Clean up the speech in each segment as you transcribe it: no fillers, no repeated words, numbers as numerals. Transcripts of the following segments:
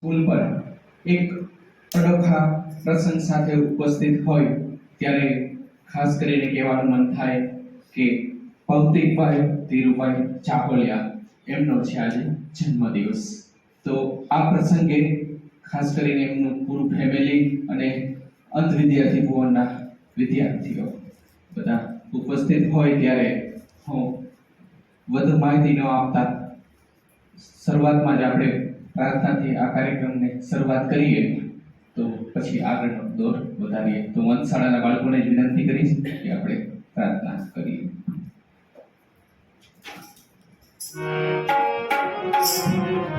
School પર એક અનોખા પ્રસંગ સાથે ઉપસ્થિત હોય ત્યારે ખાસ કરીને કહેવાનું મન થાય કે ભૌતિકભાઈ ધીરુભાઈ ચાહોલિયા એમનો છે આજે જન્મદિવસ. તો આ પ્રસંગે ખાસ કરીને એમનું પૂરું ફેમિલી અને અંત વિદ્યાર્થી ભુવનના વિદ્યાર્થીઓ બધા ઉપસ્થિત હોય ત્યારે હું વધુ માહિતી ન આપતા શરૂઆતમાં જ આપણે પ્રાર્થનાથી આ કાર્યક્રમને શરૂઆત કરીએ તો પછી આગળનો દોર વધારીએ. તો વંશશાળાના બાળકોને જ વિનંતી કરીશ કે આપણે પ્રાર્થના કરીએ. Thank you.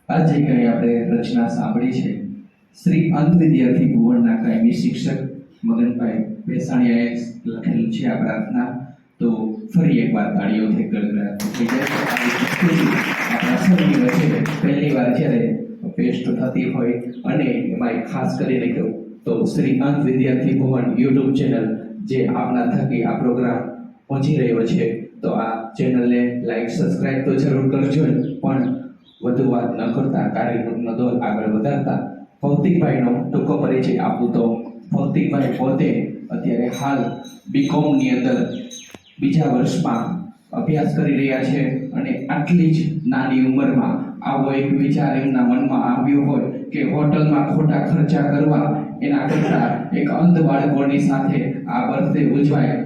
આજે કંઈ આપણે રચના સાંભળી છે શ્રી અંધ વિદ્યાર્થી ભુવનના કાયમી શિક્ષક મગનભાઈ ભેસાણીયાએ લખેલું છે આ પ્રાર્થના. તો ફરી એકવાર તાળીઓથી ગળગળાટ થઈ જાય છે. આવી પ્રસ્તુતિ આપણા સૌની વચ્ચે પહેલી વાર જ્યારે પેસ્ટ થતી હોય અને એમાં ખાસ કરીને કહું તો શ્રી અંધ વિદ્યાર્થી ભુવન યુટ્યુબ ચેનલ જે આપના થકી આ પ્રોગ્રામ પહોંચી રહ્યો છે, તો આ ચેનલને લાઈક સબસ્ક્રાઇબ તો જરૂર કરજો જ, પણ વધુ વાત ન કરતા કાર્યક્રમનો દોર આગળ વધારતા ભૌતિકભાઈનો ટૂંકો પરિચય આપું તો ભૌતિકભાઈ પોતે અત્યારે હાલ બીકોમની અંદર બીજા વર્ષમાં અભ્યાસ કરી રહ્યા છે અને આટલી જ નાની ઉંમરમાં આવો એક વિચાર એમના મનમાં આવ્યો હોય કે હોટલમાં ખોટા ખર્ચા કરવા એના કરતાં એક અંધ બાળકોની સાથે આ બર્થડે ઉજવાય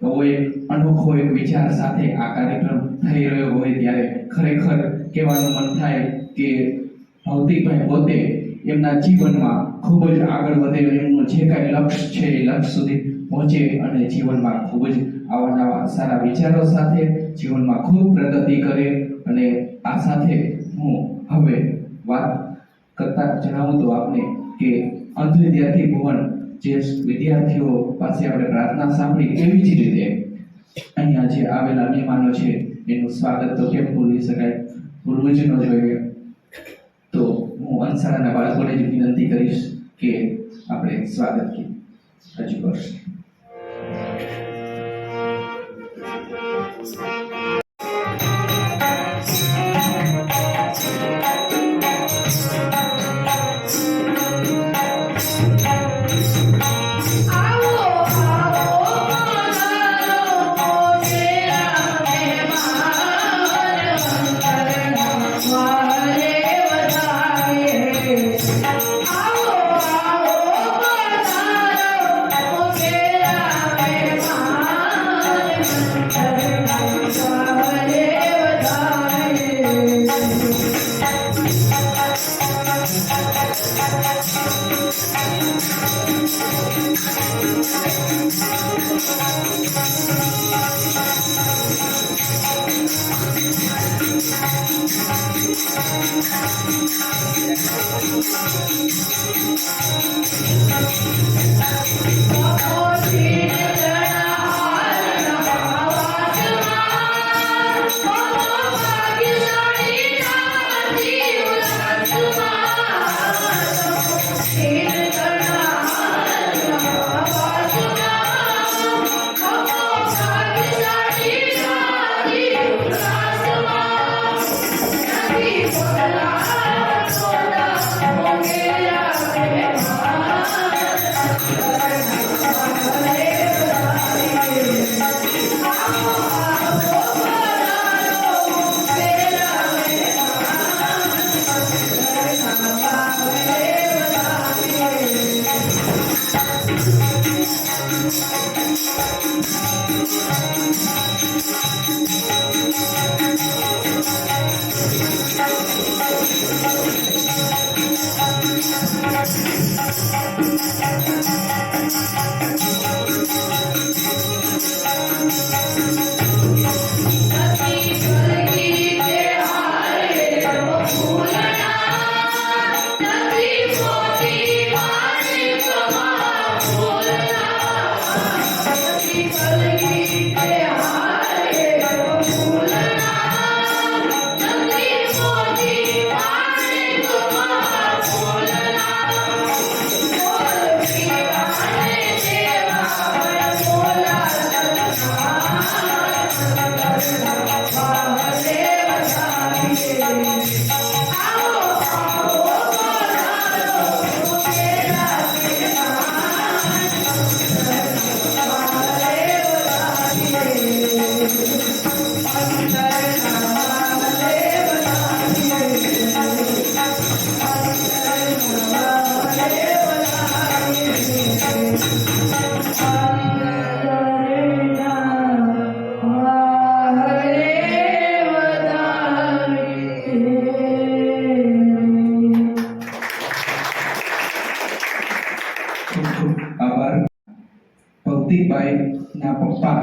તો એક અનોખો એક વિચાર સાથે આ કાર્યક્રમ થઈ રહ્યો હોય ત્યારે ખરેખર કહેવાનું મન થાય કે ભૌતિકભાઈ પોતે એમના જીવનમાં ખૂબ જ આગળ વધે, એમનું જે કાંઈ લક્ષ્ય છે એ લક્ષ્ય સુધી પહોંચે અને જીવનમાં ખૂબ જ આવા નવા સારા વિચારો સાથે જીવનમાં ખૂબ પ્રગતિ કરે. અને આ સાથે હું હવે વાત કરતા જણાવું તો આપને કે અંધ વિદ્યાર્થી ભુવન જે વિદ્યાર્થીઓ પાસે આપણે પ્રાર્થના સાંભળી એવી જ રીતે અહીંયા જે આવેલા મહેમાનો છે એનું સ્વાગત તો કેમ ભૂલી શકાય, ભૂલવું જ ન જોઈએ. તો હું અંશાળાના બાળકોને જ વિનંતી કરીશ કે આપણે સ્વાગત રજૂ કરશું. ભૌતિકભાઈના પપ્પા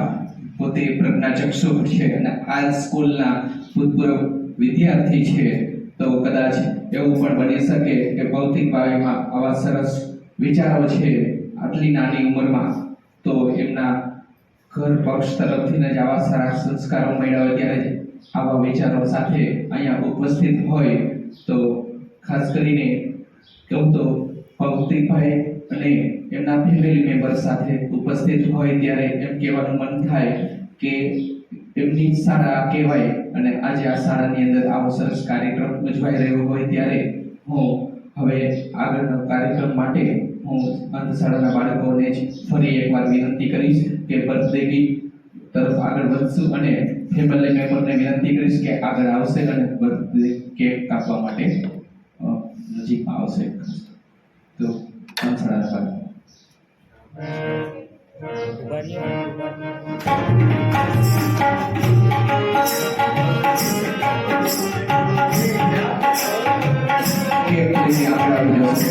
પોતે પ્રજ્ઞાચક્ષુ છે અને આ સ્કૂલના ભૂતપૂર્વ વિદ્યાર્થી છે. તો તો કદાચ એવું પણ બની શકે કે ભૌતિક ભાવેમાં આવા સરસ વિચારો છે આટલી નાની ઉંમરમાં, તો એમના ઘર પક્ષ તરફથી જ આવા સારા સંસ્કારો મળ્યા હોય ત્યારે જ આવા વિચારો સાથે અહીંયા ઉપસ્થિત હોય, તો ખાસ કરીને કહું તો ભૌતિકભાઈ અને એમના ફેમિલી મેમ્બર સાથે ઉપસ્થિત હોય ત્યારે એમ કહેવાનું મન થાય કે એમની શાળા કહેવાય અને આજે આ શાળાની અંદર આવો સરસ કાર્યક્રમ ઉજવાઈ રહ્યો હોય ત્યારે હું હવે આગળના કાર્યક્રમ માટે હું અંધશાળાના બાળકોને જ ફરી એકવાર વિનંતી કરીશ કે બર્થડે ગીત તરફ આગળ વધશું અને ફેમિલી મેમ્બરને વિનંતી કરીશ કે આગળ આવશે અને બર્થડે કેક કાપવા માટે નજીકમાં આવશે. તો અંધશાળાના બાળકો કેક લઈને આગળ આવી જશે.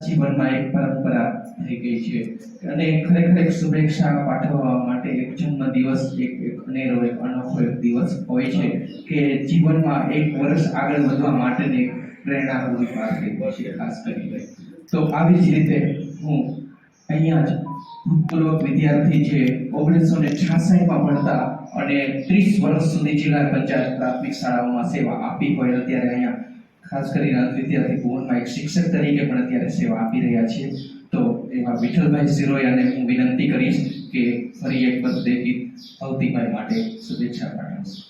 જીવનમાં એક પરંપરા થઈ ગઈ છે અને ખરેખર એક શુભેચ્છા પાઠવવા માટે એક જન્મદિવસ એક અનેરો એક અનોખો એક દિવસ હોય છે કે જીવનમાં એક વર્ષ આગળ વધવા માટેની પ્રેરણા પૂરી પાડતી હોય છે ખાસ કરીને. તો આવી જ રીતે હું અહીંયા જ ભૂતપૂર્વ વિદ્યાર્થી છે 1966માં ભણતા અને 30 વર્ષ સુધી જિલ્લા પંચાયત પ્રાથમિક શાળાઓમાં સેવા આપી હોય અત્યારે અહીંયા ખાસ કરીને વિદ્યાર્થી ભવનમાં એક શિક્ષક તરીકે પણ અત્યારે સેવા આપી રહ્યા છીએ. તો એવા વિઠ્ઠલભાઈ સિરોયાને હું વિનંતી કરીશ કે ફરી એક બર્થડે ગીત અવતીભાઈ માટે શુભેચ્છા પાઠવશે.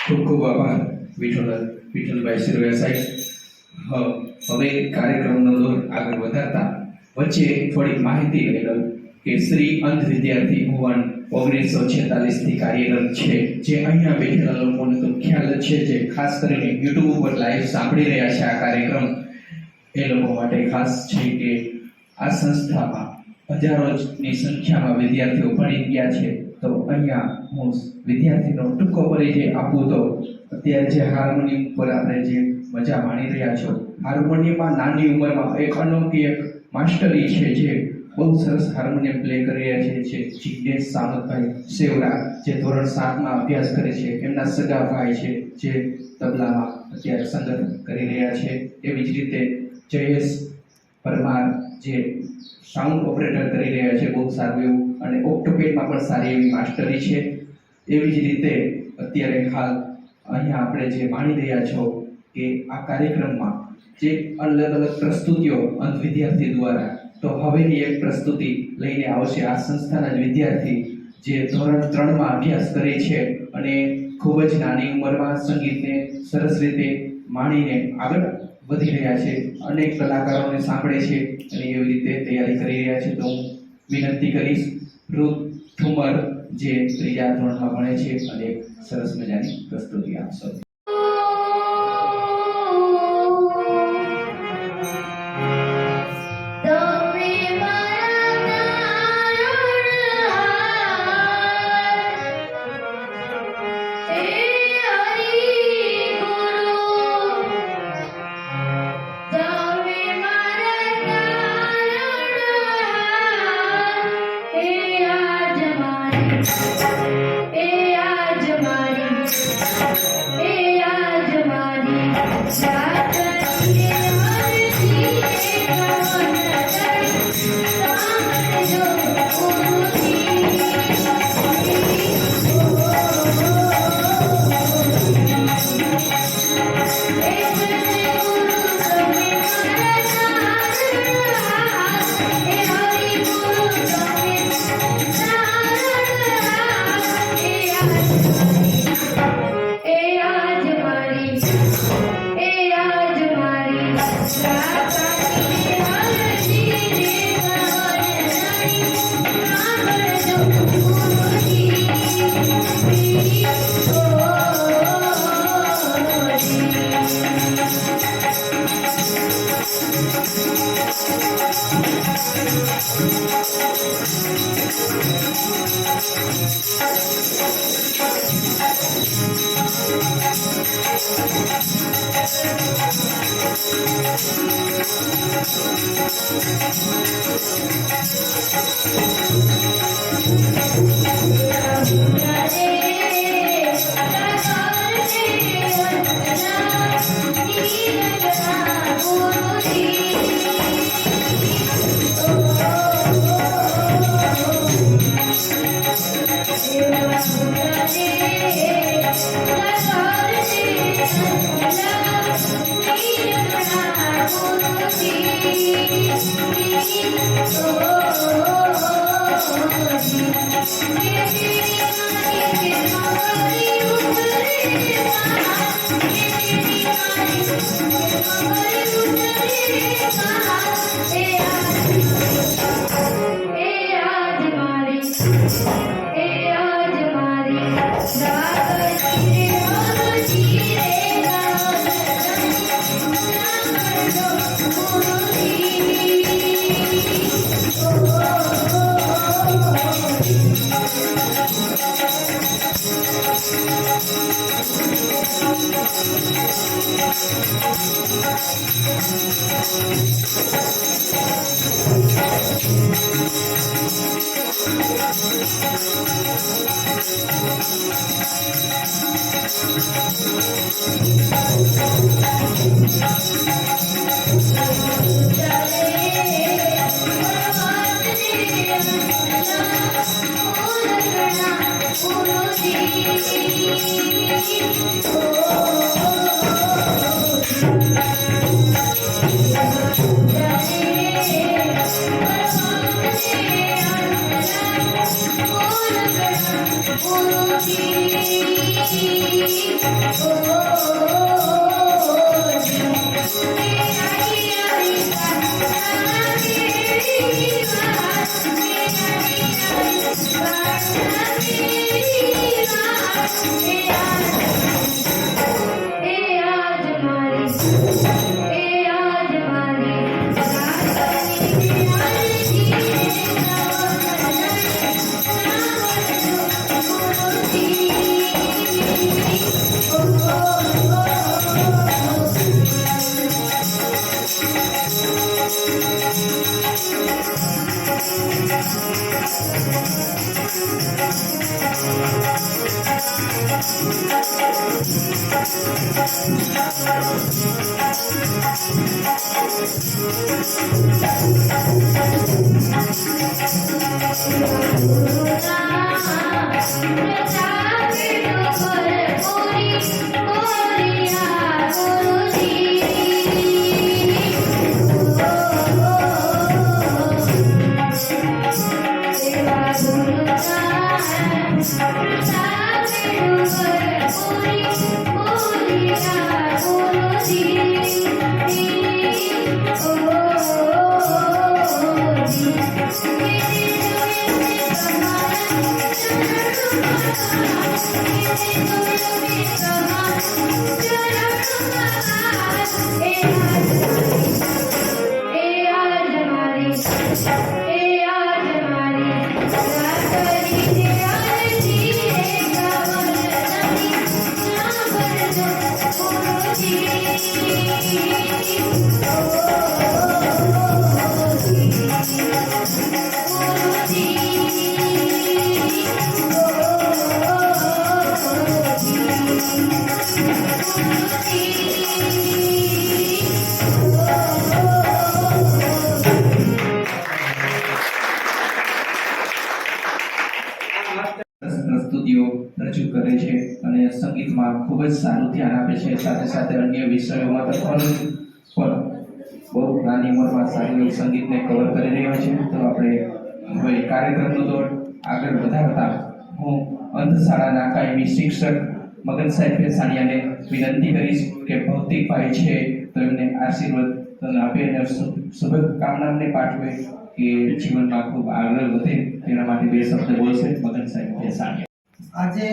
ખૂબ ખૂબ આભાર વિઠ્ઠલભાઈ સિરોયા સાહેબ. હવે કાર્યક્રમનો દોર આગળ વધારતા વચ્ચે થોડી માહિતી લઈ લઉં કે શ્રી અંધ વિદ્યાર્થી ભુવન 1946 થી કાર્યરત છે, જે અહીંયા બેઠેલા લોકોને તો ખ્યાલ જ છે, જે ખાસ કરીને યુટ્યુબ ઉપર લાઈવ સાંભળી રહ્યા છે આ કાર્યક્રમ, એ લોકો માટે ખાસ છે કે આ સંસ્થામાં હજારોની સંખ્યામાં વિદ્યાર્થીઓ ભણી ગયા છે. તો અહીંયા હું વિદ્યાર્થીનો ટૂંકો પરિચય આપું તો અત્યારે જે હાર્મોનિયમ પર આપણે જે મજા માણી રહ્યા છો, હાર્મોનિયમમાં નાની ઉંમરમાં એક અનોખી એક માસ્ટરી છે, જે બહુ સરસ હાર્મોનિયમ પ્લે કરી રહ્યા છે, જિજ્ઞેશ સામતભાઈ સેવરા, જે ધોરણ 7માં અભ્યાસ કરે છે. એમના સગા ભાઈ છે, જે તબલામાં અત્યારે સંગત કરી રહ્યા છે. એવી જ રીતે જયેશ પરમાર, જે સાઉન્ડ ઓપરેટર કરી રહ્યા છે, બહુ સારું એવું, અને ઓક્ટોપેડમાં પણ સારી એવી માસ્ટરી છે. એવી જ રીતે અત્યારે હાલ અહીંયા આપણે જે માણી રહ્યા છો કે આ કાર્યક્રમમાં જે અલગ અલગ પ્રસ્તુતિઓ અંધ વિદ્યાર્થી દ્વારા, તો હવેની એક પ્રસ્તુતિ લઈને આવશે આ સંસ્થાના જ વિદ્યાર્થી, જે ધોરણ 3માં અભ્યાસ કરે છે અને ખૂબ જ નાની ઉંમરમાં સંગીતને સરસ રીતે માણીને આગળ વધી રહ્યા છે. અનેક કલાકારોને સાંભળે છે અને એવી રીતે તૈયારી કરી રહ્યા છે. તો હું વિનંતી કરીશ રુત ઠુમર, જે 3જા ધોરણમાં ભણે છે, અને એક સરસ મજાની પ્રસ્તુતિ આપશો. પ્રસ્તુતિઓ રજૂ કરે છે અને સંગીતમાં ખૂબ જ સારું ધ્યાન આપે છે, સાથે સાથે અન્ય વિષયોમાં તો પણ બહુ નાની ઉંમરમાં સારું એવું સંગીતને કવર કરી રહ્યો છે. તો આપણે હવે કાર્યક્રમનો દોર આગળ વધારતા હું અંધશાળાના કાયમી શિક્ષક મગન સાહેબ ભેસાણીયાને વિનંતી કરીશ કે ભૌતિકભાઈ છે તો એમને આશીર્વાદ આપે અને શુભકામનાને પાઠવે કે જીવનમાં ખૂબ આગળ વધે તેના માટે બે શબ્દ બોલશે મગન સાહેબ ભેસાણીયા. આજે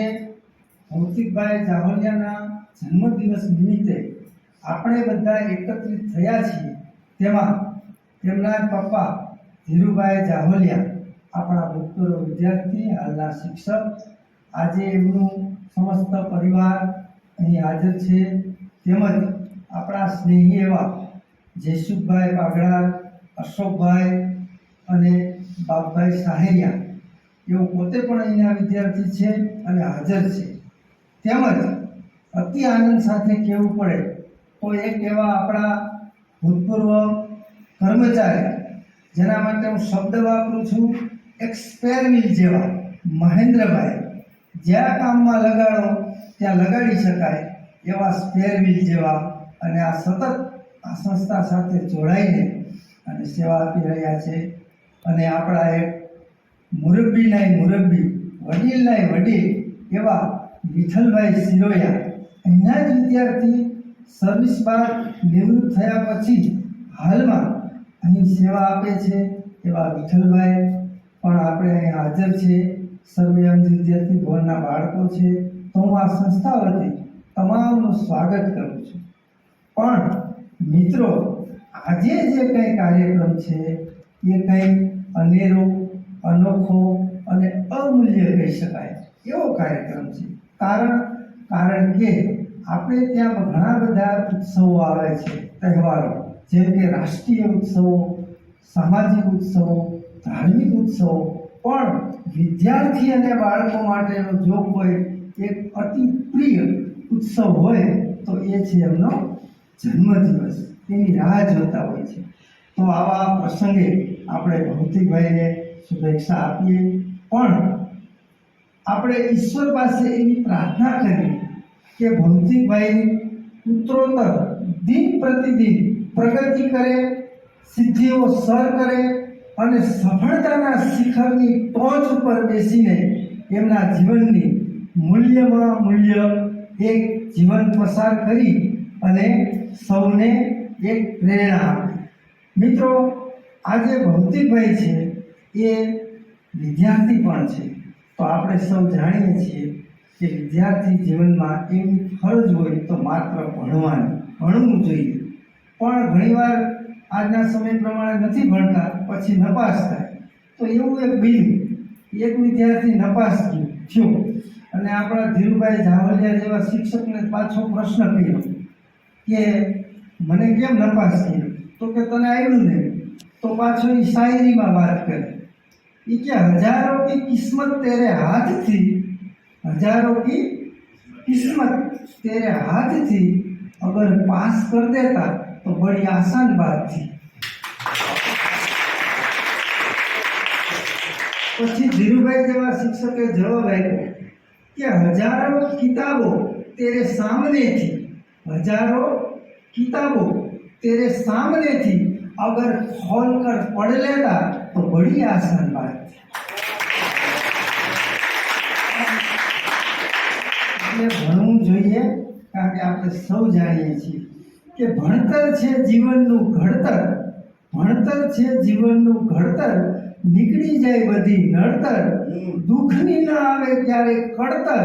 ભૌતિકભાઈ જાહોલિયાના જન્મદિવસ નિમિત્તે આપણે બધા એકત્રિત થયા છીએ, તેમાં તેમના જ પપ્પા ધીરુભાઈ જાહોલિયા, આપણા ભૂતપૂર્વ વિદ્યાર્થી, હાલના શિક્ષક, આજે એમનું સમસ્ત પરિવાર અહીં હાજર છે. તેમજ આપણા સ્નેહી એવા જયસુખભાઈ પાગડા, અશોકભાઈ અને બાપભાઈ સાહેરિયા, એઓ પોતે પણ અહીંના વિદ્યાર્થી છે અને હાજર છે. તેમજ અતિ આનંદ સાથે કહેવું પડે તો એક એવા આપણા ભૂતપૂર્વ કર્મચારી, જેના માટે હું શબ્દ વાપરું છું, એક સ્પેર વ્હીલ જેવા મહેન્દ્રભાઈ, જ્યાં કામમાં લગાડો ત્યાં લગાડી શકાય એવા સ્પેર વ્હીલ જેવા, અને આ સતત આ સંસ્થા સાથે જોડાઈને અને સેવા આપી રહ્યા છે. અને આપણા એક મુરબ્બીનાય મુરબ્બી, વડીલનાય વડીલ એવા વિઠ્ઠલભાઈ સિરોયા, અહીંના જ વિદ્યાર્થી, સર્વિસ બાદ નિવૃત્ત થયા પછી હાલમાં અહીં સેવા આપે છે એવા વિઠ્ઠલભાઈ પણ આપણે અહીં હાજર છે. સર્વે અંધ વિદ્યાર્થી ભવનના બાળકો છે, તો હું આ સંસ્થા વતી તમામનું સ્વાગત કરું છું. પણ મિત્રો, આજે જે કંઈ કાર્યક્રમ છે એ કંઈ અનેરો, અનોખો અને અમૂલ્ય કહી શકાય એવો કાર્યક્રમ છે. કારણ કે આપણે ત્યાં ઘણા બધા ઉત્સવો આવે છે, તહેવારો, જેમ કે રાષ્ટ્રીય ઉત્સવો, સામાજિક ઉત્સવો, ધાર્મિક ઉત્સવો, પણ વિદ્યાર્થી અને બાળકો માટેનો જો કોઈ એક અતિ પ્રિય ઉત્સવ હોય તો એ છે એમનો જન્મદિવસ. એની રાહ જોતા હોય છે. તો આવા પ્રસંગે આપણે ભૌતિકભાઈને શુભેચ્છા આપીએ, પણ આપણે ઈશ્વર પાસે એવી પ્રાર્થના કરીએ કે ભૌતિકભાઈ ઉત્તરોત્તર દિન પ્રતિદિન પ્રગતિ કરે, સિદ્ધિઓ સર કરે અને સફળતાના શિખરની ટોચ ઉપર બેસીને એમના જીવનની મૂલ્યમાં મૂલ્ય એક જીવન પસાર કરી અને સૌને એક પ્રેરણા આપે. મિત્રો, આજે ભૌતિકભાઈ છે એ વિદ્યાર્થી પણ છે. તો આપણે સૌ જાણીએ છીએ કે વિદ્યાર્થી જીવનમાં એવી ફરજ હોય તો માત્ર ભણવું જોઈએ. પણ ઘણીવાર આજના સમય પ્રમાણે નથી ભણતા, પછી નપાસ થાય. તો એવું એક બન્યું, એક વિદ્યાર્થી નપાસ થયો અને આપણા ધીરુભાઈ જાવલિયા જેવા શિક્ષકને પાછો પ્રશ્ન કર્યો કે મને કેમ નપાસ થયો? તો કે તને આવ્યું નહીં. તો પાછો એ શાયરીમાં વાત કરે એ કે હજારોं की किस्मत तेरे हाथ थी, हजारों की किस्मत तेरे हाथ थी, अगर पास कर देता तो बड़ी आसान बात थी. પછી ધીરુભાઈ જેવા શિક્ષકે જવાબ આપ્યો કે હજારો કિતાબો તેરે સામને थी, हजारों किताबों तेरे सामने थी, अगर खोल कर पढ़ लेता तो बड़ी आसान बात थी. એટલે ભણવું જોઈએ, કારણ કે આપણે સૌ જાણીએ છીએ કે ભણતર છે જીવનનું ઘડતર, ભણતર છે જીવનનું ઘડતર, નીકળી જાય બધી નડતર, દુઃખની ન આવે ક્યારે કડતર,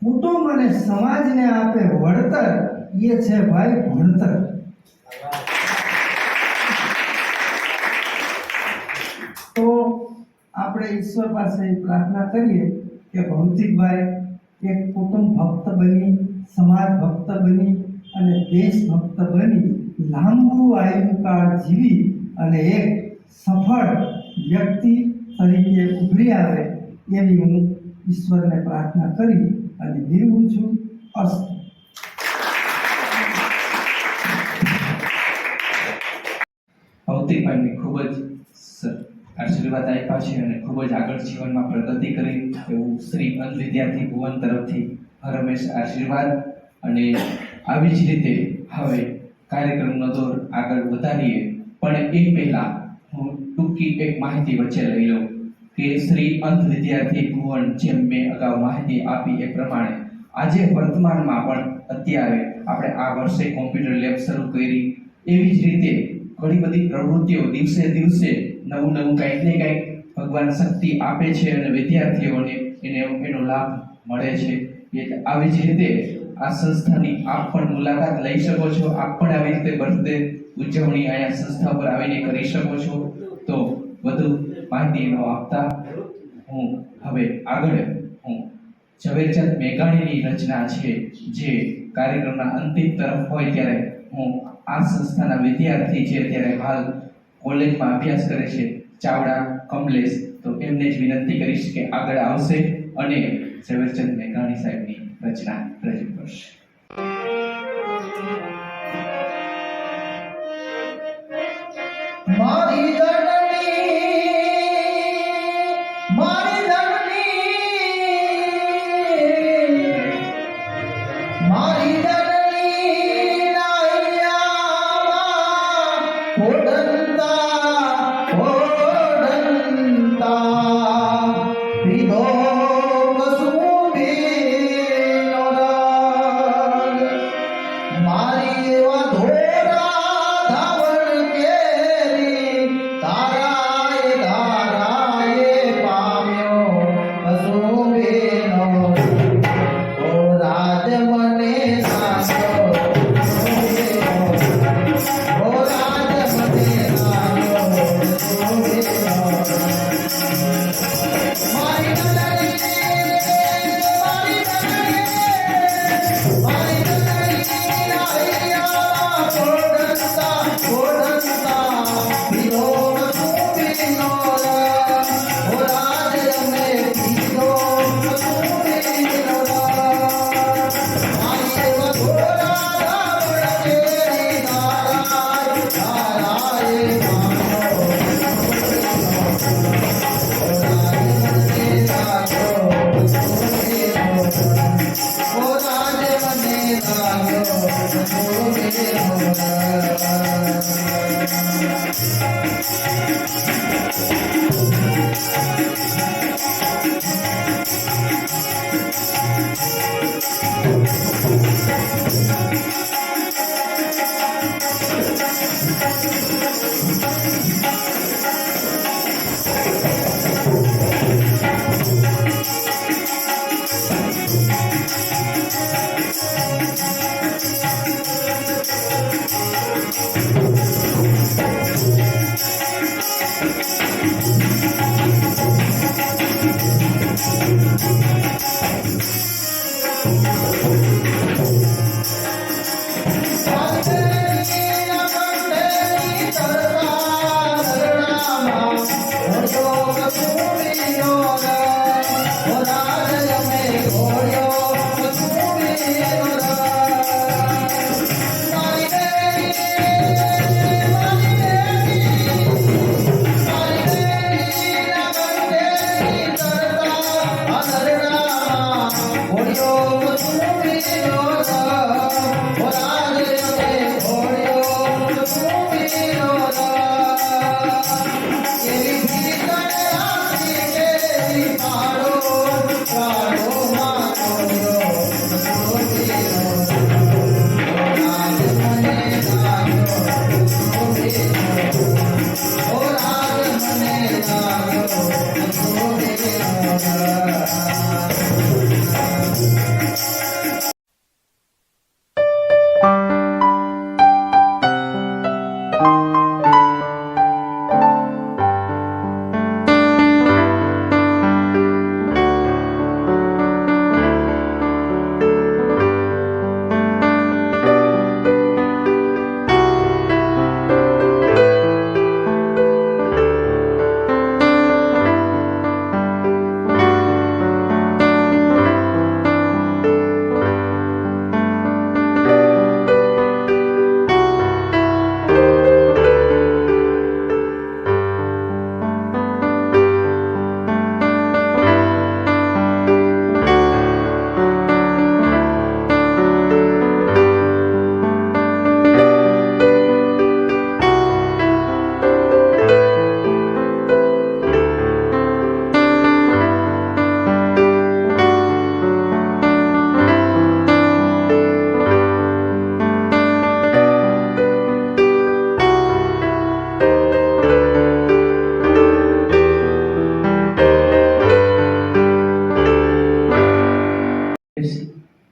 કુટુંબ અને સમાજને આપે વળતર, એ છે ભાઈ ભણતર. તો આપણે ઈશ્વર પાસે પ્રાર્થના કરીએ કે ભૌતિકભાઈ એક કુટુંબ ભક્ત બની, સમાજ ભક્ત બની અને દેશ ભક્ત બની લાંબુ આયુકાળ જીવી અને એક સફળ વ્યક્તિ તરીકે ઉભરી આવે એવી હું ઈશ્વરને પ્રાર્થના કરી અને વિરવું છું. અસ્તુ. ભૌતિકભાઈને ખૂબ જ આશીર્વાદ આપ્યા છે અને ખૂબ જ આગળ જીવનમાં પ્રગતિ કરી એવું શ્રી અંધ વિદ્યાર્થી ભુવન તરફથી હરમેશ આશીર્વાદ. અને આવી જ રીતે હવે કાર્યક્રમનો દોર આગળ વધારીએ, પણ એ પહેલા હું ટૂંકી એક માહિતી વચ્ચે લઈ લઉં કે શ્રી અંધ વિદ્યાર્થી ભુવન, જેમ મેં અગાઉ માહિતી આપી એ પ્રમાણે આજે વર્તમાનમાં પણ અત્યારે આપણે આ વર્ષે કોમ્પ્યુટર લેબ શરૂ કરી, એવી જ રીતે ઘણી બધી પ્રવૃત્તિઓ દિવસે દિવસે નવું કંઈક ને કંઈક ભગવાન શક્તિ આપે છે અને વિદ્યાર્થીઓને એનો લાભ મળે છે. આવી જ રીતે આ સંસ્થાની આપ પણ મુલાકાત લઈ શકો છો. આપ પણ આવી રીતે બર્થડે ઉજવણી અહીંયા સંસ્થા પર આવીને કરી શકો છો. તો વધુ માહિતી ન આપતા હું હવે આગળ ઝવેરચંદ મેઘાણીની રચના છે જે કાર્યક્રમના અંતિમ તરફ હોય ત્યારે હું આ સંસ્થાના વિદ્યાર્થી છે ત્યારે હાલ કોલેજમાં અભ્યાસ કરે છે ચાવડા કમલેશ, તો એમને જ વિનંતી કરીશ કે આગળ આવશે અને ઝવેરચંદ મેઘાણી સાહેબની રચના રજૂ કરશે. મારી જનની નાયા ઓડંતા વિધો કસુંબી મારી એવા ધોરા ધાવણ કેરી તારાએ પામ્યો કસુંબીનો ઓ રાજ મને સાસો ઓ રાજ મને સાસો મારી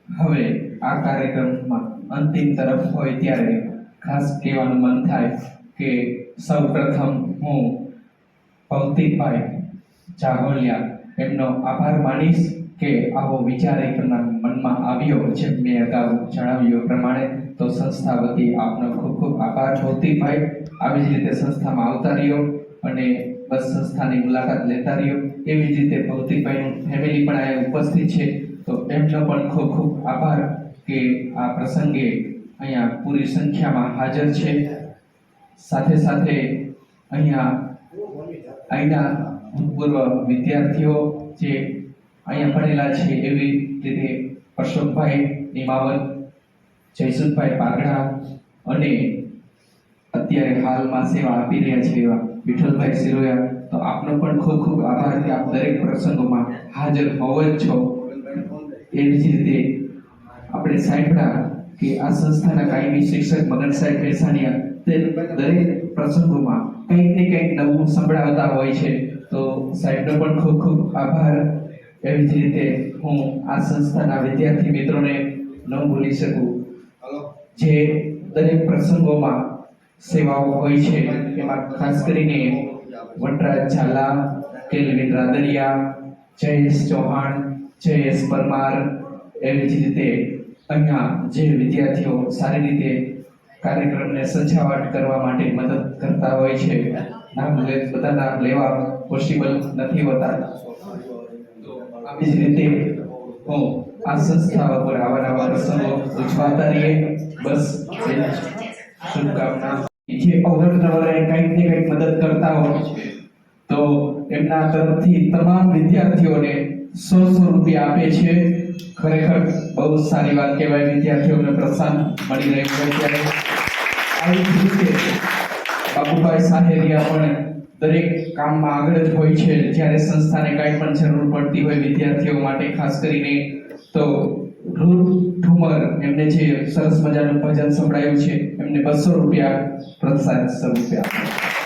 હવે આ કાર્યક્રમમાં અંતિમ તરફ હોય ત્યારે ખાસ કહેવાનું મન થાય કે સૌ પ્રથમ હું ભૌતિકભાઈ જાહોલિયા એમનો આભાર માનીશ કે આવો વિચાર એમના મનમાં આવ્યો છે. મેં અગાઉ જણાવ્યું એ પ્રમાણે તો સંસ્થા વતી આપનો ખૂબ ખૂબ આભાર ભૌતિકભાઈ. આવી જ રીતે સંસ્થામાં આવતા રહ્યો અને બસ સંસ્થાની મુલાકાત લેતા રહ્યો. એવી જ રીતે ભૌતિકભાઈનું ફેમિલી પણ અહીંયા ઉપસ્થિત છે, તો એમનો પણ ખૂબ ખૂબ આભાર કે આ પ્રસંગે અહીંયા પૂરી સંખ્યામાં હાજર છે. સાથે સાથે અહીંના ભૂતપૂર્વ વિદ્યાર્થીઓ જે અહીંયા ભણેલા છે, એવી રીતે અશોકભાઈ નિમાવત, જયસુખભાઈ પાગડા અને અત્યારે હાલમાં સેવા આપી રહ્યા છે એવા વિઠ્ઠલભાઈ સિરોયા, તો આપનો પણ ખૂબ ખૂબ આભાર કે આપ દરેક પ્રસંગોમાં હાજર હોવ જ છો. એવી જ રીતે આપણે સાંભળ્યા કે આ સંસ્થાના કાયમી શિક્ષક મગન સાહેબ ભેસાણીયા તે દરેક પ્રસંગોમાં કંઈક ને કંઈક નવું સંભળાવતા હોય છે, તો સાહેબનો પણ ખૂબ ખૂબ આભાર. એવી જ રીતે હું આ સંસ્થાના વિદ્યાર્થી મિત્રોને ન ભૂલી શકું જે દરેક પ્રસંગોમાં સેવાઓ હોય છે. એમાં ખાસ કરીને વનરાજ ઝાલા, કેલ્વિન રાદડિયા, જયેશ ચૌહાણ, જયેશ પરમાર, એવી જ રીતે અહીંયા જે વિદ્યાર્થીઓ સારી રીતે કાર્યક્રમને સજાવટ કરવા માટે મદદ કરતા હોય છે, બધા નામ લેવા પોસિબલ નથી હોતા. આવી જ રીતે હું આ સંસ્થા પર આવા પ્રસંગો ઉજવાતા રહીએ, બસ એ જ શુભકામના. જે અવરનવરે કંઈક ને કંઈક મદદ કરતા હોય તો એમના તરફથી તમામ વિદ્યાર્થીઓને 100 રૂપિયા આપે છે. ખરેખર બહુ સારી વાત કહેવાય, વિદ્યાર્થીઓને પ્રોત્સાહન મળી રહ્યું હોય ત્યારે. આવી જ રીતે બાબુભાઈ સાહેરિયા પણ દરેક કામમાં આગળ જ હોય છે. જ્યારે સંસ્થાને કાંઈ પણ જરૂર પડતી હોય વિદ્યાર્થીઓ માટે ખાસ કરીને, તો રૂપ ઠુમર એમને જે સરસ મજાનું ભજન સંભળાયું છે, એમને 200 રૂપિયા પ્રોત્સાહન સ્વરૂપે આપ્યા.